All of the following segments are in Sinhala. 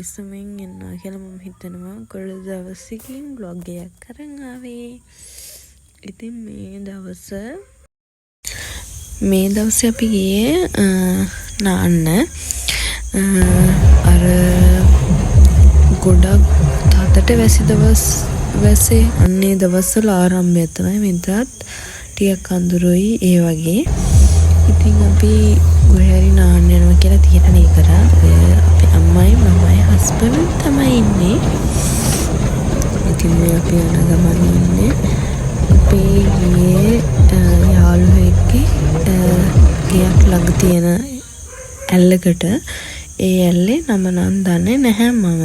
පරිස්සමෙන් එන්නවා කියලා මම හිතනවා. කොළ දවසකින් vlog එකක් කරන් ආවේ. ඉතින් මේ දවසේ අපි ගියේ නාන්න අර ගොඩක් තාතට වැසේ අන්නේ දවස්වල ආරම්භය තමයි. මෙදාත් ටිකක් අඳුරුයි ඒ වගේ. ඉතින් අපි ගොඩරි නාන්න යනවා කියලා තීරණය කරා. අපේ අම්මයි මමයි හස්බන්ඩ් තමයි ඉන්නේ. ඉතින් මේ අපි යන ගමන් ඉන්නේ අපේ ගියේ යාළුවෙක්ගේ ගෙයක් ළඟ තියෙන ඇල්ලකට. ඒ ඇල්ලේ නම නම් දන්නේ නැහැ මම.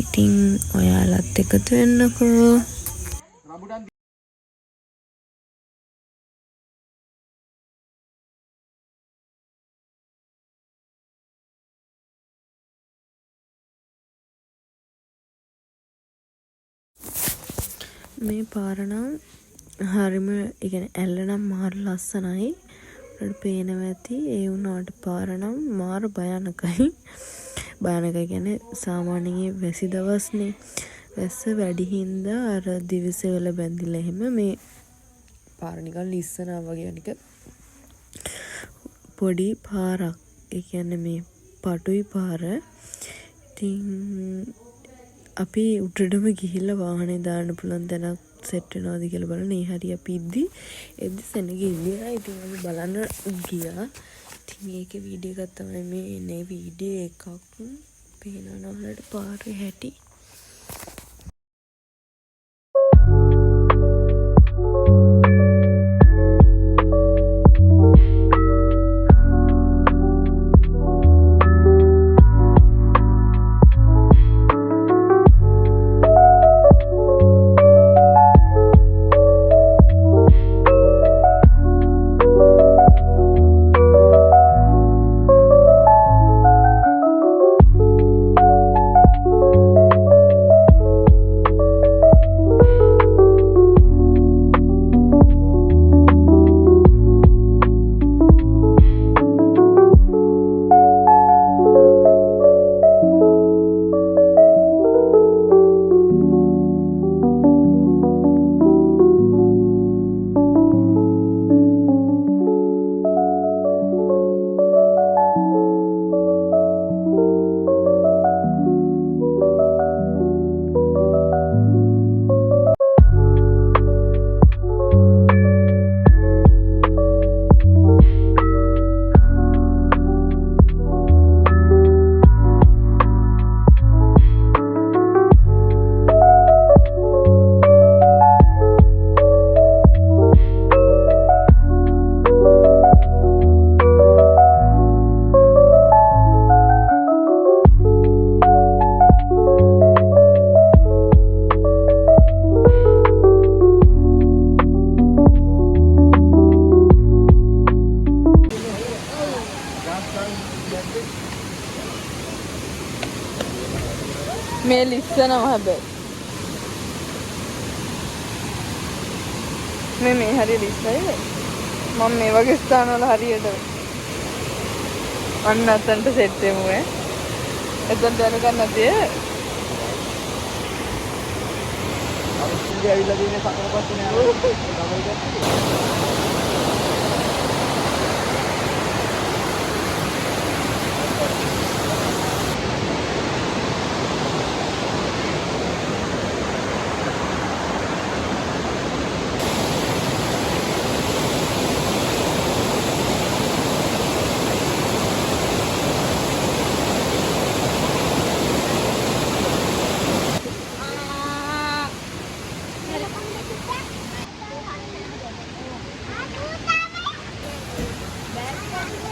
ඉතින් ඔයාලත් එකතු වෙන්නකෝ. මේ පාර නම් හරිම ඇල්ල නම් මාර ලස්සනයි. ඔයාලට පේනවා ඇති. ඒ වුණාට පාර නම් මාර භයානකයි. භයානක කියන්නේ සාමාන්‍යයෙන් වැසි දවස්නේ. වැස්ස වැඩි හින්දා අර දිවිසෙවල බැඳිලා එහෙම මේ පාර නිකන් ලිස්සනවා වගේ නික පොඩි පාරක්. ඒ කියන්නේ මේ පටුයි පාර. ඉතින් අපි උඩටම ගිහිල්ලා වාහනේ දාන්න පුළුවන් තැනක් සෙට් වෙනවද කියලා බලන්න. ඒ හරිය අපි එද්දි සෙනග ඉල්ලියා. ඉතින් අපි බලන්න ගියා. ඉතින් ඒකේ වීඩියෝ එකක් තමයි මේ එන්නේ. වීඩියෝ එකක් පේනවා වලට පාරේ හැටි. මේ ලිස්සනවා හැබැයි මේ හරිය ලිස්සයි. මම මේ වගේ ස්ථානවල හරියට අන්න අතන්ට සෙට් වෙමු. එතනට යනකන් නැතිය. අවුරුද්දේ ඇවිල්ලා දිනේ සතරපත් නේ.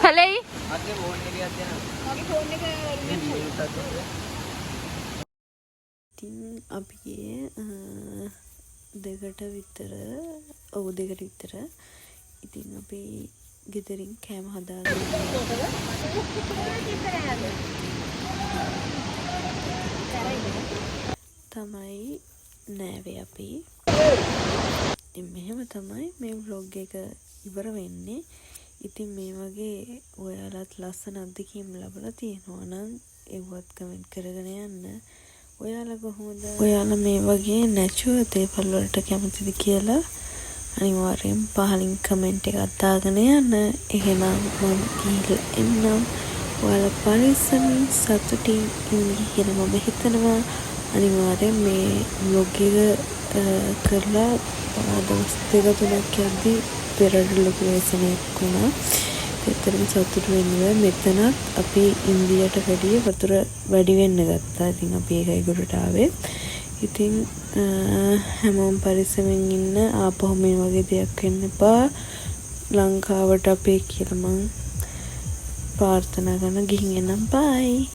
Hello. Ada phone එක ගියත් යනවා. මගේ phone එක ඉතින් අපි දෙකට විතර දෙකට විතර. ඉතින් අපි ගෙදරින් කෑම හදාගෙන තමයි නෑවේ අපි. ඉතින් මෙහෙම තමයි මේ vlog එක ඉවර වෙන්නේ. ඉතින් මේ වගේ ඔයාලත් ලස්සන අත්දැකීම් ලැබලා තියෙනවා නම් ඒවත් කමෙන්ට් කරගෙන යන්න. ඔයාලා කොහොමද? ඔයාලා මේ වගේ නැචුරල් දේවල් වලට කැමතිද කියලා අනිවාර්යෙන් පහලින් කමෙන්ට් එකක් දාගෙන යන්න. එහෙනම් මම ගිහලා එන්නම්. ඔයාලා පරිස්සමින් සතුටින් ඉන්න කියලා මම හිතනවා. අනිවාර්යෙන් මේ vlog එක කරලා දවස් 2-3ක් යද්දි පෙරට ලොකු වෙනසක් වුණා. ඒතරම් සතුටු වෙන්නේ මෙතනත් අපි ඉන්දියට වැඩිය වතුර වැඩි වෙන්න ගත්තා. ඉතින් අපි ඒකයි ගොඩට ආවේ. ඉතින් හැමෝම පරිස්සමෙන් ඉන්න. ආපහු මේ වගේ දෙයක් වෙන්න එපා. ලංකාවට අපේ කියලා මං ප්‍රාර්ථනා කරන ගිහින් එනම් බයි.